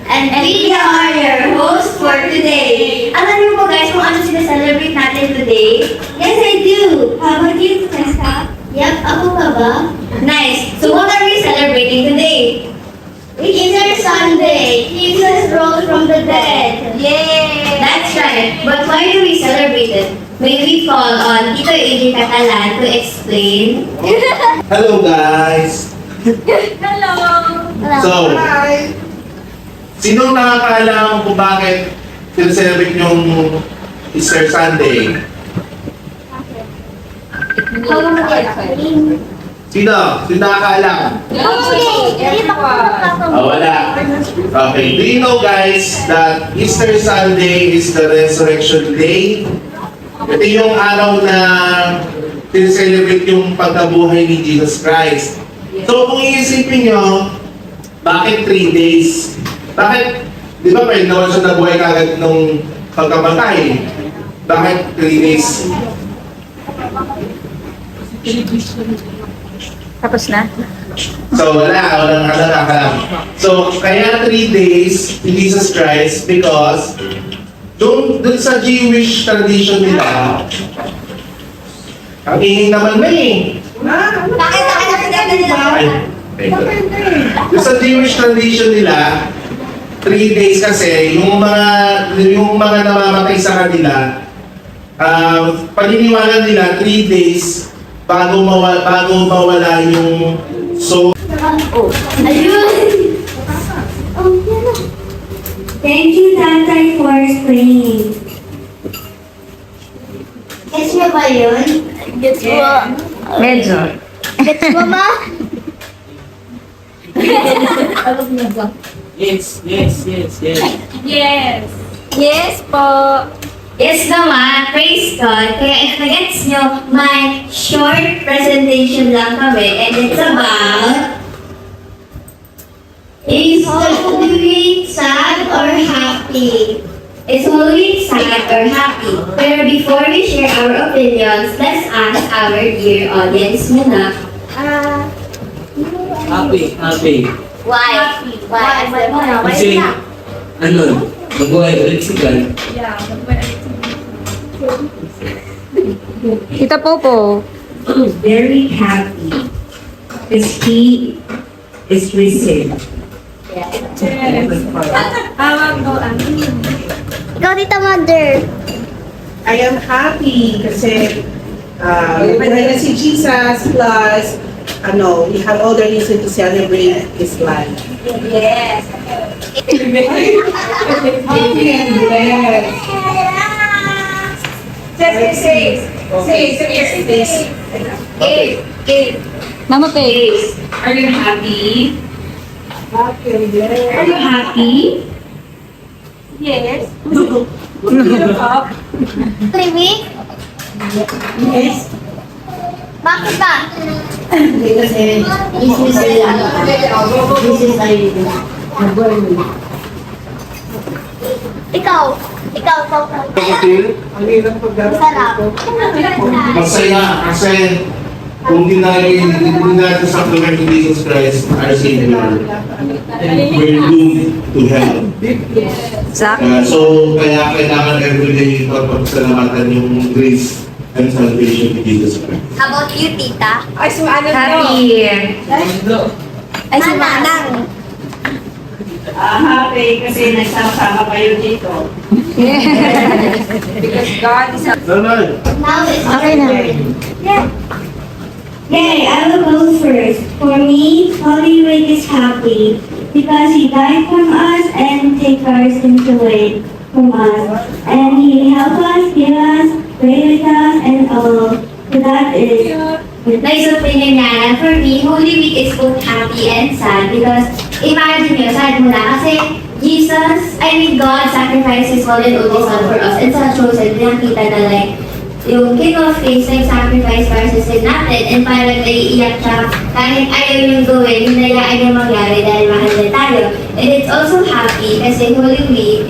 And we are your hosts for today. Alam niyo po guys kung ano celebrate natin today? Yes, I do. How about you, Tessa? Yep, ako ka ba? Nice. So what are we celebrating today? Easter Sunday. Jesus rose from the dead. Yay! That's right. But why do we celebrate it? May we call on Tito AJ Catalan to explain? Hello guys! Hello! So, sino nakakaalam kung bakit celebrate yung Easter Sunday? Sino? Sino nakakaalam? Wala. Okay. Do you know guys that Easter Sunday is the resurrection day? Ito yung araw na celebrate yung pagkabuhay ni Jesus Christ. So kung iisipin nyo, bakit 3 days? Bakit, di ba pwede naman siya nabuhay kagad nung pagkamatay? Bakit 3 days? Tapos na? So walang nakakalam. So kaya 3 days ni Jesus Christ because dun sa Jewish tradition nila, ang ingin naman na eh. Bakit nakakaganda nila? Dun sa Jewish tradition nila, 3 days kasi, yung mga namamatay sa kanila, paniniwala nila 3 days bago mawala yung soul. Ayun! Thank you, Tatay, for explaining. Gets mo ba yun? Gets mo. Medyo. Gets mo ba? Yes. Yes. Yes po. Yes naman, praise God. Kaya if nagets nyo, may short presentation lang kami and it's about is Halloween sad or happy? Is Halloween sad or happy? Pero before we share our opinions, let's ask our dear audience muna. Happy. Why? Why? Kasi, mag-buhay ulit si God. Tita Popo. Very happy because he is risen. Ikaw, Tita Mother. I am happy kasi buhay na si Jesus plus we have all the reason to celebrate His life. Yes. Happy and blessed. Mama Peg. Are you happy? Happy and blessed. Are you happy? Yes. Yes. Bakit ba? Kasi this is Ikaw. Ang hirap Masarap. Masaya kasi kung di natin supplement ni Jesus Christ, our Savior, we're doomed to hell. Exactly. So, kaya kailangan everyday pagpasalamatan yung grace and salvation ni Jesus Christ. How about you, Tita? Happy. Ay, si Manang. happy kasi nagsama-sama kayo dito. Nanay! Now it's Okay na. Yay, I will go first. For me, Holy Week is happy because He died from us and take our sins away from us. And He helped us, heal us, pray with us, and all. So that is nice opinion niya. And for me, Holy Week is both happy and sad because imagine nyo, sad mo na kasi God sacrificed His one and only Son for us and sa chosen, nakita na like yung King of Kings nag-sacrifice para sa sin natin and parang naiiyak siya kahit ayaw yung gawin, hinayaan niya mangyari dahil mahal na tayo. And it's also happy kasi Holy Week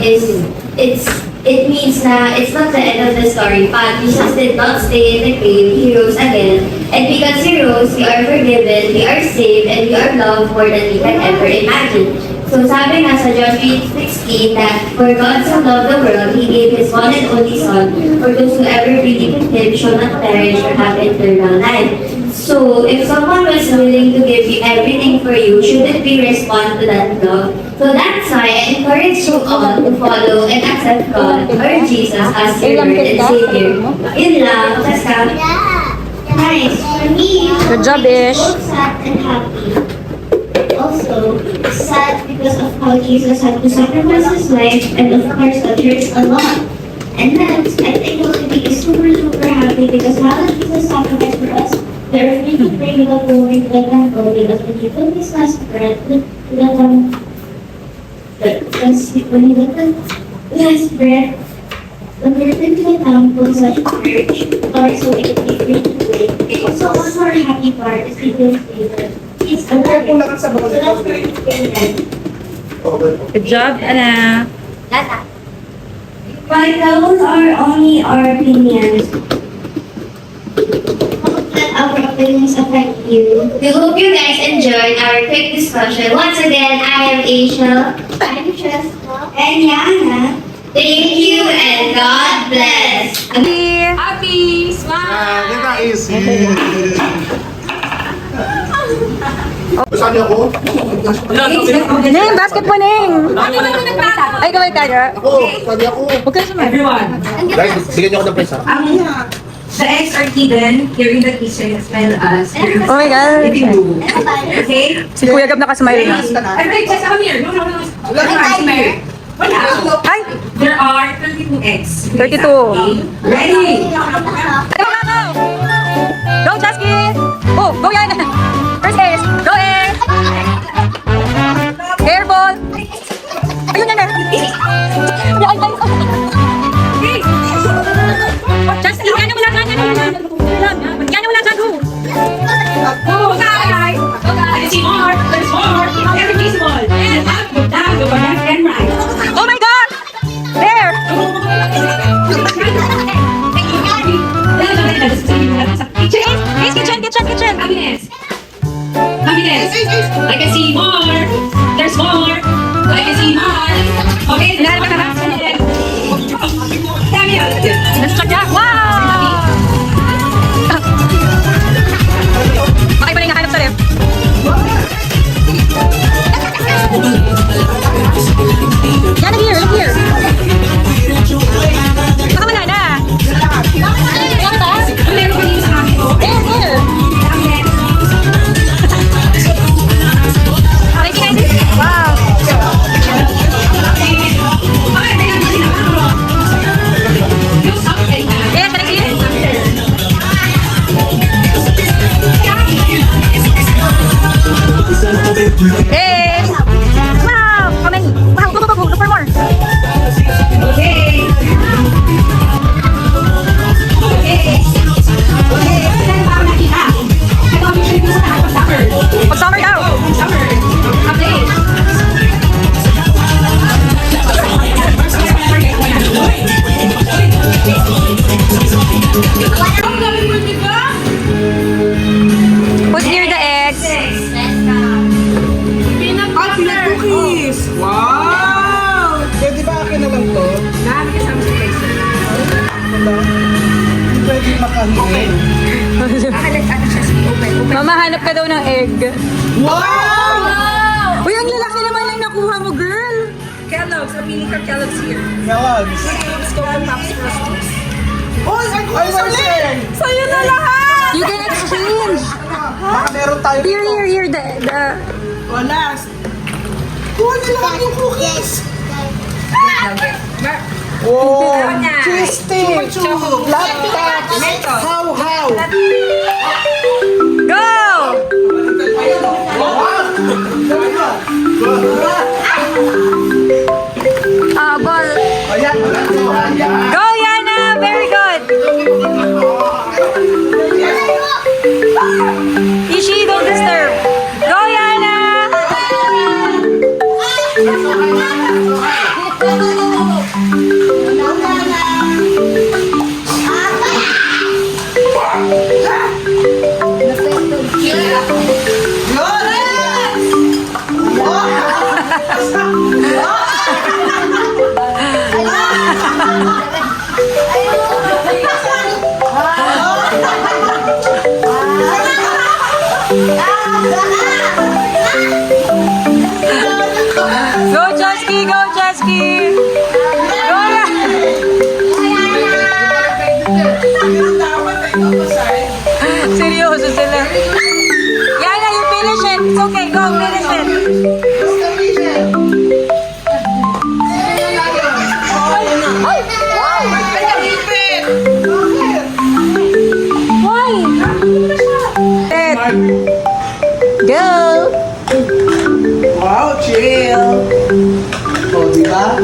it means na it's not the end of the story, but Jesus did not stay in the grave, He rose again. And because He rose, we are forgiven, we are saved, and we are loved more than we can ever imagine. So sabi nga sa John 3:16 that for God so loved the world, He gave His one and only Son, for those who ever believe in Him shall not perish or have eternal life. So if someone was willing to give you everything for you, shouldn't we respond to that love? So that's why I encourage you all to follow and accept God or Jesus as your Lord and Savior. Yun lang, basta. Nice. For me, Good job, it's Ish. both sad and happy. Also, sad because of how Jesus had to sacrifice his life, and of course, that hurts a lot. And next, I think Holy is super, super happy because now that Jesus sacrificed for us, they're free to pray without going to the temple because when he took his last breath, when he took the last breath, when we returned to the temple such church, Lord, so we could be free to pray. Also, one more happy part is he will say that he's alive. So that's where we pray then. Good job, Anna. But those are only our opinions. Don't let our opinions affect you. We hope you guys enjoyed our quick discussion. Once again, I am Asia. I'm Jessica. And Yana. Thank you and God bless. Happy! Smile! Kita easy. Saan niyo ako? Ning, basket mo, Ning! Ay, kaway tayo. Ako, saan niyo ako? Huwag ka sumay. Everyone, Guys, sige niyo ako ng place ha. the eggs are hidden here in the kitchen as well as here in Oh my God. the living room. Okay? Si Kuya Gab nakasmile na. Everybody, just come here. No. Come here. Wala. Ay! There are 32 eggs. 32. Okay? Ready? Go, Chasky! Oh, go yan! First ace! Go, ace! Careful! Ayun yan eh! Chasky, yan mo lang, yan mo lang! Yan mo lang, go! Go, guys! Go, guys! There's more! There's more! Every piece of all. And up, go down, go left and right. Oh my God! There! Kitchen! Happiness. Happiness. I can see more. There's more. I can see more. Okay. Hinahanap ka na? Dami yan. Nasa niya! Wow! Baka iba na yung nahanap sa ref. Yan, here! Baka wala na. Yan ba? Meron pa dito sa akin. There! Wow! Yes, thank you. Hey! Wow! How many? Wow, go, look for more. Okay. Okay. Okay. Saan pa ako nakita? Ito ang picture ko sa taas ng summer. Pag-summer daw. Summer. Update. Put near the eggs. Cookies! Wow! Pwede ba akin na lang to? Dami kasama sa place. Pwede makahihin. Mamahanap ka daw ng egg. Wow! Uy, ang lalaki naman lang nakuha mo, girl. Kellogg's. I'm eating from Kellogg's here. Kellogg's. Let's go for Pops First. Oh, ay, sorry! Sa'yo na lahat! You can exchange. Baka meron tayo Here, the... Oh, last. Kuha niyo lahat yung cookies. Oh, cheese stick. Laptop. How. Go! Ball. Ayan. Go, Yana! Very good! Ishi, don't disturb. Go, Yana! Go! Wow, chill! O, di ba?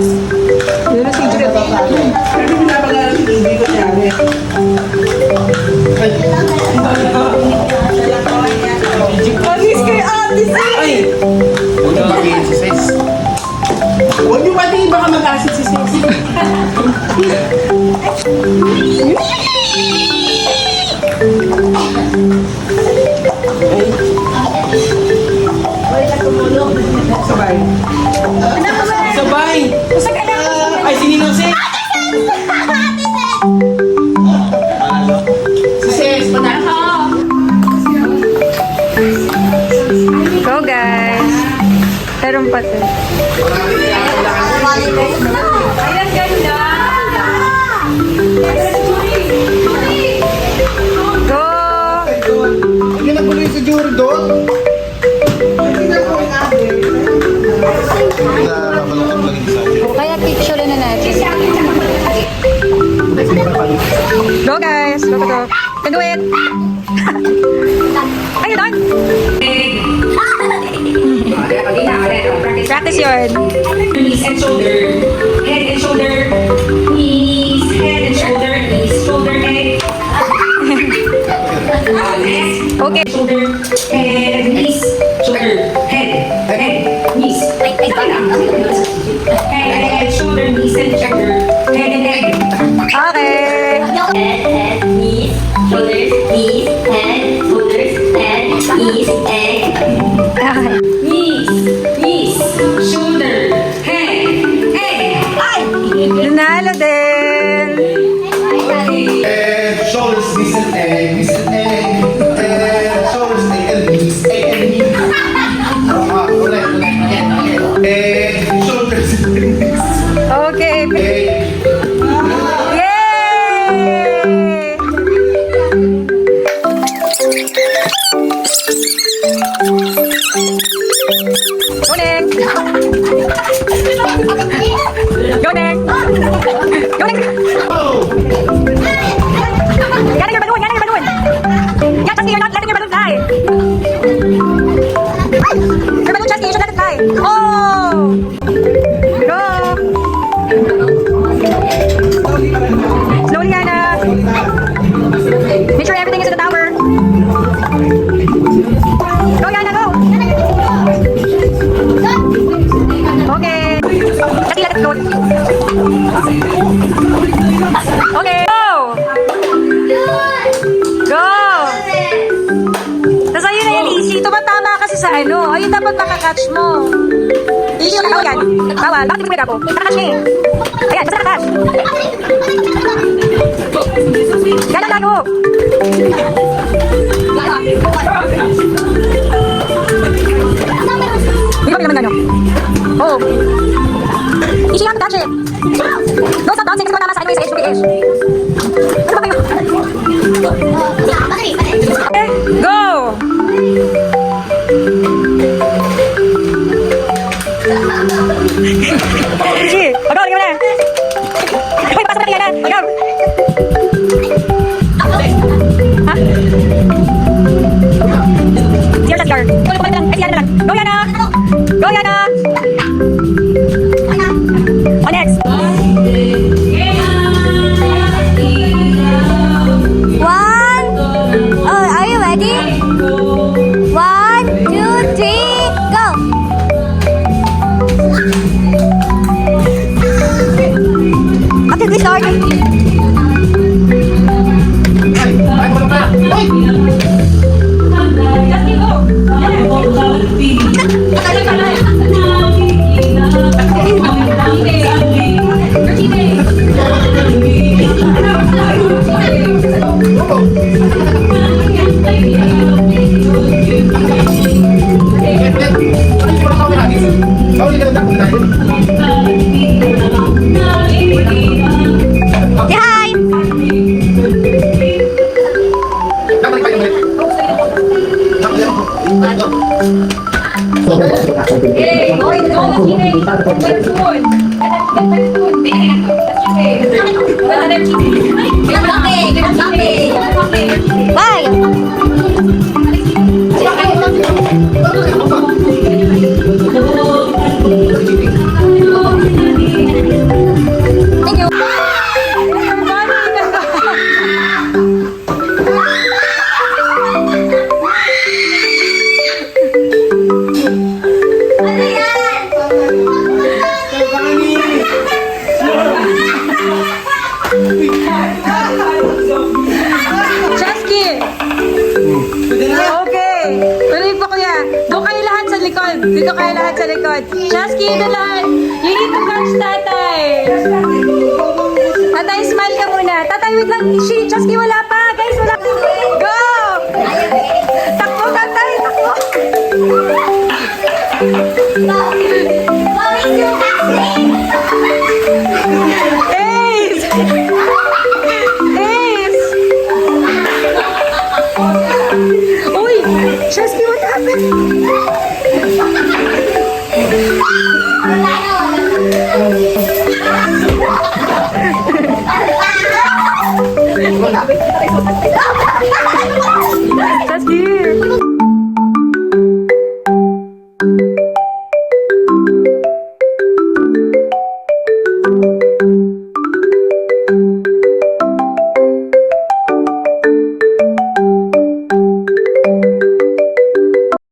Yun si Juliet. Pero pinapagala si Bibi ko niya. Alis kay Ate Sis! Huwag niyo batiin si Sis. Huwag niyo batiin, baka mag-asid si Sis. Sabay. Sabay! Ay, si Ninong Sis! Si Sis, panalo! Go guys! Tarong pati. Ayan, ganda! Go! Hindi na tuloy si Jury doon. Kaya picture na natin. Go guys! Go, go, go. Can do it! Ay, you done? Practice yun. Knees and shoulder. Head and shoulder. Knees, head and shoulder. Knees, shoulder, head. Next. Okay. Shoulder, head, knees, shoulder, head, knees. Head, shoulder, knees, and shoulder, head and head. Okay. Head, knees, shoulders, knees, head, shoulders, head, knees, egg. Knees, knees, shoulder, head, ay! Nanalo din. And shoulders, knees and egg, knees and egg. And shoulders, egg and knees, egg and knees. Ulit. And shoulders, knees, Okay. egg. Yay! Go Neng! Go Neng! Go Neng! Galing your balloon! Galing your balloon! Yeah, Chesky, you're not letting your balloon fly! Your balloon, Chesky, you should let it fly! Oh! Go! Slowly, Anna! Make sure everything is in the tower! Go, Yana, go! Okay. Chesky, let it float. Okay, go! Go! Tapos ayun na yan, easy. Tumatama kasi sa ano. Ayun dapat makakatch mo. Easy yung yan. Bawal. Bakit hindi mo ako? Nakakatch niya eh. Ayan, basta nakakatch. Yan ang lago. Hindi ko naman ano. Oo. Easy yung touch eh. Go, stop dancing. Kasi tumatama sa ano is H2H. Ano ba kayo? Okay, go! Sige, agaw, lagyan mo na. Uy, pasok na yan, agaw. Ha? Zero shot guard. Tulog pa lang, ay siya na lang. Go, Yana! Go, Yana! Oh, next. One. Oh, are you ready? 1, 2, 3, go. After we start. Say hi. Bye. Chesky! Okay. Tuloy po kuya. Doon kayo lahat sa likod. Dito kayo lahat sa likod. Chesky, doon lahat. You need to catch tatay. Tatay, smile ka muna. Tatay, wait lang. Chesky, wala pa. Guys, wala pa. Go! Takbo, tatay. Takbo. Ace! Ace! Uy! Chesky, what happened? Wala.